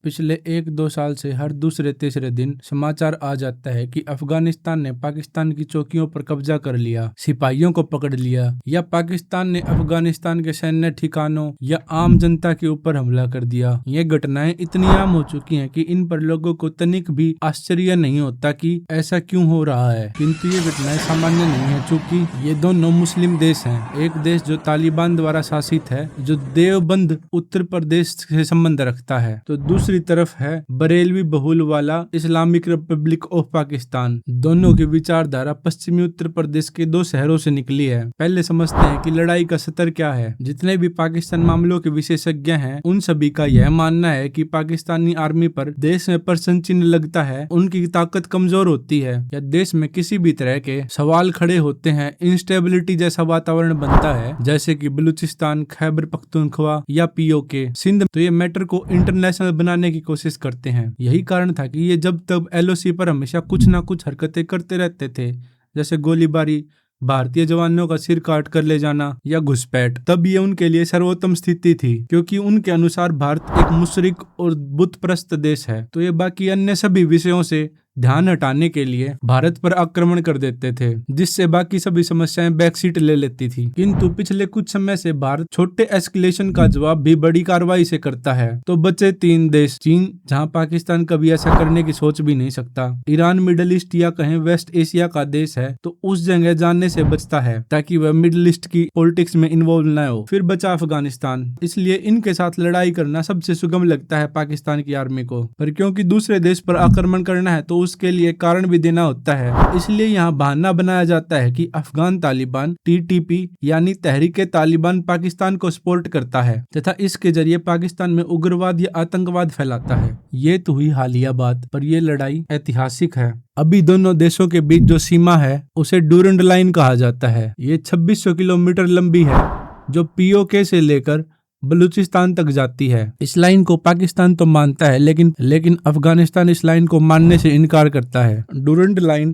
पिछले 1-2 साल से हर दूसरे तीसरे दिन समाचार आ जाता है कि अफगानिस्तान ने पाकिस्तान की चौकियों पर कब्जा कर लिया, सिपाहियों को पकड़ लिया, या पाकिस्तान ने अफगानिस्तान के सैन्य ठिकानों या आम जनता के ऊपर हमला कर दिया। ये घटनाएं इतनी आम हो चुकी हैं कि इन पर लोगों को तनिक भी आश्चर्य नहीं होता कि ऐसा क्यों हो रहा है। किंतु ये घटनाएं सामान्य नहीं है, चूंकि ये दोनों मुस्लिम देश हैं। एक देश जो तालिबान द्वारा शासित है, जो देवबंद उत्तर प्रदेश से संबंध रखता है, तो दूसरी तरफ है बरेलवी बहुल वाला इस्लामिक रिपब्लिक ऑफ पाकिस्तान। दोनों की विचारधारा पश्चिमी उत्तर प्रदेश के 2 शहरों से निकली है। पहले समझते हैं कि लड़ाई का सतर क्या है। जितने भी पाकिस्तान मामलों के विशेषज्ञ हैं, उन सभी का यह मानना है कि पाकिस्तानी आर्मी पर देश में प्रश्न चिन्ह लगता है, उनकी ताकत कमजोर होती है, या देश में किसी भी तरह के सवाल खड़े होते हैं, इंस्टेबिलिटी जैसा वातावरण बनता है, जैसे कि बलूचिस्तान, खैबर पख्तूनख्वा या पीओके, सिंध। तो ये मैटर को इंटरनेशनल बनाने की कोशिश करते हैं। यही कारण था कि ये जब तब एलओसी पर हमेशा कुछ ना कुछ हरकतें करते रहते थे, जैसे गोलीबारी, भारतीय जवानों का सिर काट कर ले जाना या घुसपैठ। तब ये उनके लिए सर्वोत्तम स्थिति थी, क्योंकि उनके अनुसार भारत एक मुशरिक और बुतप्रस्त देश है। तो ये बाकी अन्य सभी विषयों से ध्यान हटाने के लिए भारत पर आक्रमण कर देते थे, जिससे बाकी सभी समस्याएं बैकसीट ले लेती थी। किंतु पिछले कुछ समय से भारत छोटे एस्केलेशन का जवाब भी बड़ी कार्रवाई से करता है। तो बचे 3 देश, चीन, जहां पाकिस्तान कभी ऐसा करने की सोच भी नहीं सकता, ईरान मिडिल ईस्ट या कहें वेस्ट एशिया का देश है, तो उस जगह जाने से बचता है ताकि वह मिडिल ईस्ट की पॉलिटिक्स में इन्वॉल्व न हो। फिर बचा अफगानिस्तान। इसलिए इनके साथ लड़ाई करना सबसे सुगम लगता है पाकिस्तान की आर्मी को। पर क्योंकि दूसरे देश पर आक्रमण करना है, तो उसके लिए कारण भी देना होता है। इसलिए यहाँ बहाना बनाया जाता है कि अफगान तालिबान टीटीपी यानी तहरीके तालिबान पाकिस्तान को सपोर्ट करता है तथा इसके जरिए पाकिस्तान में उग्रवाद या आतंकवाद फैलाता है। ये तो हुई हालिया बात, पर यह लड़ाई ऐतिहासिक है। अभी दोनों देशों के बीच जो सीमा है उसे डूरंड लाइन कहा जाता है। ये 2600 किलोमीटर लंबी है, जो पीओके से लेकर बलूचिस्तान तक जाती है। इस लाइन को पाकिस्तान तो मानता है, लेकिन अफगानिस्तान इस लाइन को मानने से इनकार करता है। डूरंड लाइन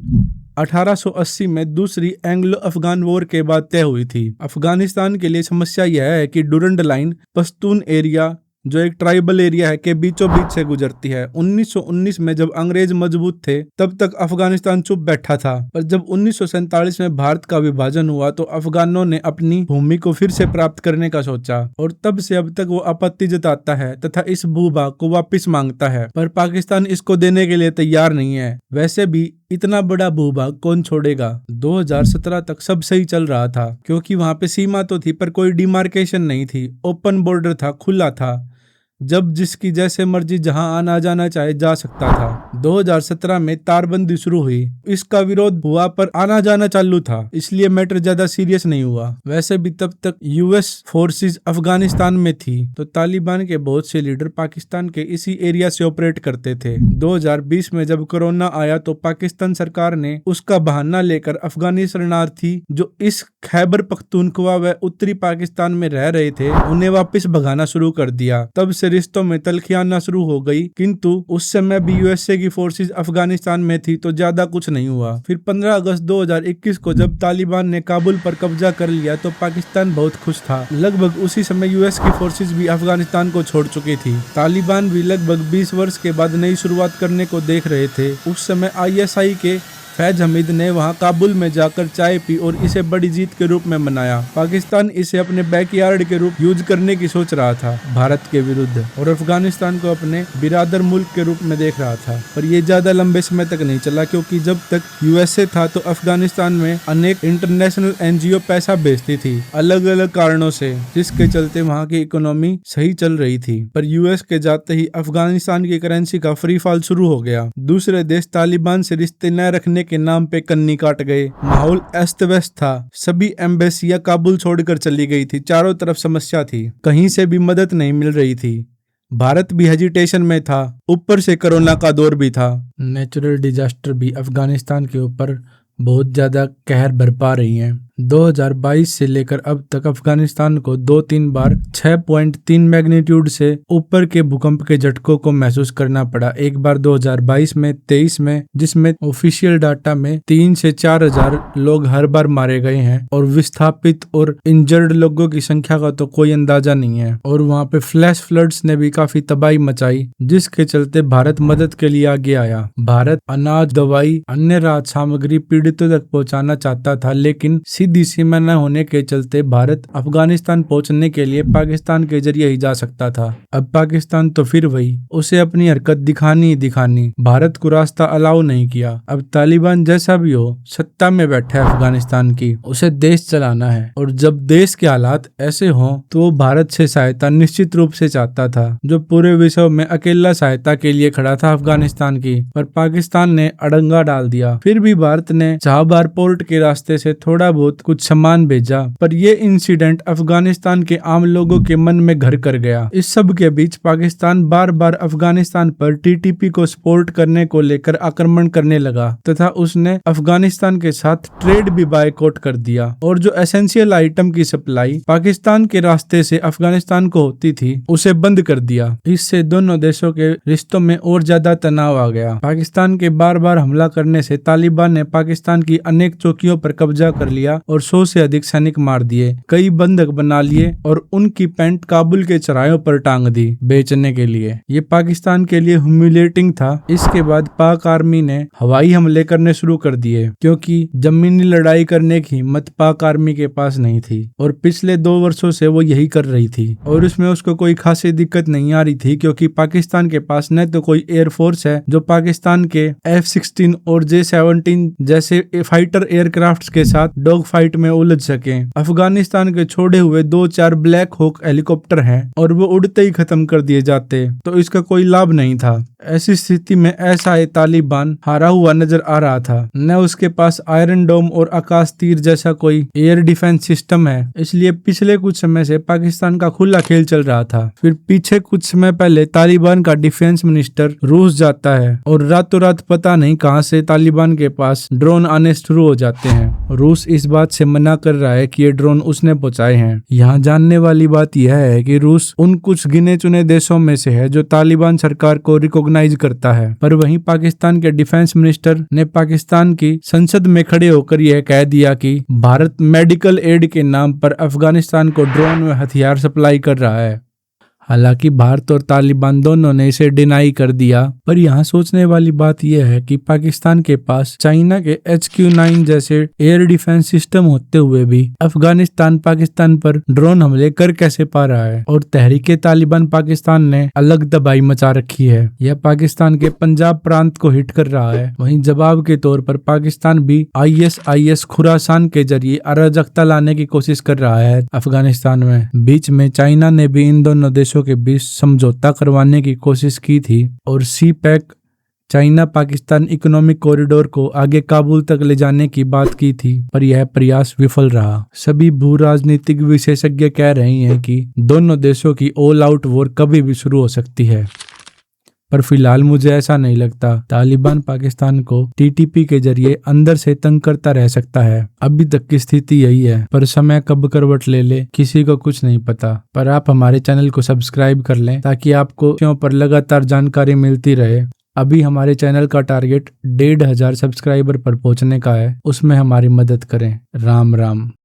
1880 में दूसरी एंग्लो अफगान वॉर के बाद तय हुई थी। अफगानिस्तान के लिए समस्या यह है कि डूरंड लाइन पश्तून एरिया, जो एक ट्राइबल एरिया है, के बीचों बीच से गुजरती है। 1919 में जब अंग्रेज मजबूत थे, तब तक अफगानिस्तान चुप बैठा था, पर जब 1947 में भारत का विभाजन हुआ तो अफगानों ने अपनी भूमि को फिर से प्राप्त करने का सोचा, और तब से अब तक वो आपत्ति जताता है तथा इस भूभाग को वापस मांगता है, पर पाकिस्तान इसको देने के लिए तैयार नहीं है। वैसे भी इतना बड़ा भूभाग कौन छोड़ेगा। 2017 तक सब सही चल रहा था, क्योंकि वहां पे सीमा तो थी पर कोई डिमार्केशन नहीं थी, ओपन बॉर्डर था, खुला था, जब जिसकी जैसे मर्जी जहां आना जाना चाहे जा सकता था। 2017 में तारबंदी शुरू हुई, इसका विरोध हुआ पर आना जाना चालू था, इसलिए मैटर ज्यादा सीरियस नहीं हुआ। वैसे भी तब तक यूएस फोर्सेस अफगानिस्तान में थी, तो तालिबान के बहुत से लीडर पाकिस्तान के इसी एरिया से ऑपरेट करते थे। 2020 में जब कोरोना आया तो पाकिस्तान सरकार ने उसका बहाना लेकर अफगानी शरणार्थी जो इस खैबर पख्तूनख्वा व उत्तरी पाकिस्तान में रह रहे थे, उन्हें वापस भगाना शुरू कर दिया। तब से रिश्तों में तल्खियां आना शुरू हो गई, किंतु उस समय भी यूएसए की फोर्सेस अफगानिस्तान में थी, तो ज्यादा कुछ नहीं हुआ। फिर 15 अगस्त 2021 को जब तालिबान ने काबुल पर कब्जा कर लिया तो पाकिस्तान बहुत खुश था। लगभग उसी समय यूएस की फोर्सेस भी अफगानिस्तान को छोड़ चुकी थी। तालिबान भी लगभग 20 वर्ष के बाद नई शुरुआत करने को देख रहे थे। उस समय आईएसआई के फैज हमीद ने वहां काबुल में जाकर चाय पी और इसे बड़ी जीत के रूप में मनाया। पाकिस्तान इसे अपने बैकयार्ड के रूप यूज करने की सोच रहा था भारत के विरुद्ध, और अफगानिस्तान को अपने बिरादर मुल्क के रूप में देख रहा था। पर यह ज्यादा लंबे समय तक नहीं चला, क्योंकि जब तक यूएसए था तो अफगानिस्तान में अनेक इंटरनेशनल एनजीओ पैसा भेजती थी अलग अलग कारणों से, जिसके चलते वहाँ की इकोनॉमी सही चल रही थी। पर यूएस के जाते ही अफगानिस्तान की करेंसी का फ्री फॉल शुरू हो गया। दूसरे देश तालिबान से रिश्ते न रखने के नाम पे कन्नी काट गए। माहौल अस्त व्यस्त था, सभी एम्बेसियां काबुल छोड़कर चली गई थी, चारों तरफ समस्या थी, कहीं से भी मदद नहीं मिल रही थी। भारत भी हेजिटेशन में था, ऊपर से कोरोना का दौर भी था। नेचुरल डिजास्टर भी अफगानिस्तान के ऊपर बहुत ज्यादा कहर बरपा रही हैं। 2022 से लेकर अब तक अफगानिस्तान को 2-3 बार 6.3 मैग्नीट्यूड से ऊपर के भूकंप के झटकों को महसूस करना पड़ा। एक बार 2022 में 23 में, जिसमें ऑफिशियल डाटा में 3 से 4 हजार लोग हर बार मारे गए हैं और विस्थापित और इंजर्ड लोगों की संख्या का तो कोई अंदाजा नहीं है। और वहां पे फ्लैश फ्लड्स ने भी काफी तबाही मचाई, जिसके चलते भारत मदद के लिए आगे आया। भारत अनाज, दवाई, अन्य राहत सामग्री पीड़ितों तक पहुंचाना चाहता था, लेकिन सीधी सीमा न होने के चलते भारत अफगानिस्तान पहुंचने के लिए पाकिस्तान के जरिए ही जा सकता था। अब पाकिस्तान तो फिर वही, उसे अपनी हरकत दिखानी ही दिखानी, भारत को रास्ता अलाउ नहीं किया। अब तालिबान जैसा भी हो सत्ता में बैठा है अफगानिस्तान की, उसे देश चलाना है, और जब देश के हालात ऐसे हों तो वो भारत से सहायता निश्चित रूप से चाहता था, जो पूरे विश्व में अकेला सहायता के लिए खड़ा था अफगानिस्तान की। पर पाकिस्तान ने अड़ंगा डाल दिया। फिर भी भारत ने चाबहार पोर्ट के रास्ते से थोड़ा बहुत कुछ सामान भेजा, पर यह इंसिडेंट अफगानिस्तान के आम लोगों के मन में घर कर गया। इस सब के बीच पाकिस्तान बार बार अफगानिस्तान पर टीटीपी को सपोर्ट करने को लेकर आक्रमण करने लगा तथा उसने अफगानिस्तान के साथ ट्रेड भी बायकॉट कर दिया, और जो एसेंशियल आइटम की सप्लाई पाकिस्तान के रास्ते से अफगानिस्तान को होती थी उसे बंद कर दिया। इससे दोनों देशों के रिश्तों में और ज्यादा तनाव आ गया। पाकिस्तान के बार बार हमला करने से तालिबान ने पाकिस्तान की अनेक चौकियों पर कब्जा कर लिया और 100 से अधिक सैनिक मार दिए, कई बंधक बना लिए और उनकी पैंट काबुल के चौराहों पर टांग दी बेचने के लिए। ये पाकिस्तान के लिए ह्यूमिलेटिंग था। इसके बाद पाक आर्मी ने हवाई हमले करने शुरू कर दिए, क्योंकि जमीनी लड़ाई करने की हिम्मत पाक आर्मी के पास नहीं थी, और पिछले 2 वर्षों से वो यही कर रही थी, और इसमें उसको कोई खासी दिक्कत नहीं आ रही थी, क्योंकि पाकिस्तान के पास न तो कोई एयरफोर्स है जो पाकिस्तान के F-16 और J-17 जैसे फाइटर एयरक्राफ्ट्स के साथ डॉग फाइट में उलझ सके। अफगानिस्तान के छोड़े हुए 2-4 ब्लैक हॉक हेलीकॉप्टर हैं और वो उड़ते ही खत्म कर दिए जाते, तो इसका कोई लाभ नहीं था। ऐसी स्थिति में ऐसा तालिबान हारा हुआ नजर आ रहा था। न उसके पास आयरन डोम और आकाश तीर जैसा कोई एयर डिफेंस सिस्टम है, इसलिए पिछले कुछ समय से पाकिस्तान का खुला खेल चल रहा था। फिर पीछे कुछ समय पहले तालिबान का डिफेंस मिनिस्टर रूस जाता है और रातों रात पता नहीं कहां से तालिबान के पास ड्रोन आने शुरू हो जाते हैं। रूस इस बात से मना कर रहा है कि ये ड्रोन उसने पहुंचाए हैं। यहाँ जानने वाली बात यह है कि रूस उन कुछ गिने चुने देशों में से है जो तालिबान सरकार को रिकॉग्नाइज करता है, पर वहीं पाकिस्तान के डिफेंस मिनिस्टर ने पाकिस्तान की संसद में खड़े होकर यह कह दिया कि भारत मेडिकल एड के नाम पर अफगानिस्तान को ड्रोन व हथियार सप्लाई कर रहा है। हालांकि भारत और तालिबान दोनों ने इसे डिनाई कर दिया, पर यहाँ सोचने वाली बात यह है कि पाकिस्तान के पास चाइना के HQ-9 जैसे एयर डिफेंस सिस्टम होते हुए भी अफगानिस्तान पाकिस्तान पर ड्रोन हमले कर कैसे पा रहा है, और तहरीके तालिबान पाकिस्तान ने अलग तबाही मचा रखी है। यह पाकिस्तान के पंजाब प्रांत को हिट कर रहा है। वहीं जवाब के तौर पर पाकिस्तान भी ISIS खुरासान के जरिए अराजकता लाने की कोशिश कर रहा है अफगानिस्तान में। बीच में चाइना ने भी इन दोनों देशों के बीच समझौता करवाने की कोशिश की थी और CPEC China Pakistan economic corridor को आगे काबुल तक ले जाने की बात की थी, पर यह प्रयास विफल रहा। सभी भू राजनीतिक विशेषज्ञ कह रहे हैं कि दोनों देशों की ऑल आउट वॉर कभी भी शुरू हो सकती है, पर फिलहाल मुझे ऐसा नहीं लगता। तालिबान पाकिस्तान को TTP के जरिए अंदर से तंग करता रह सकता है। अभी तक की स्थिति यही है, पर समय कब करवट ले ले किसी को कुछ नहीं पता। पर आप हमारे चैनल को सब्सक्राइब कर लें ताकि आपको क्यों पर लगातार जानकारी मिलती रहे। अभी हमारे चैनल का टारगेट 1500 सब्सक्राइबर पर पहुंचने का है, उसमें हमारी मदद करें। राम राम।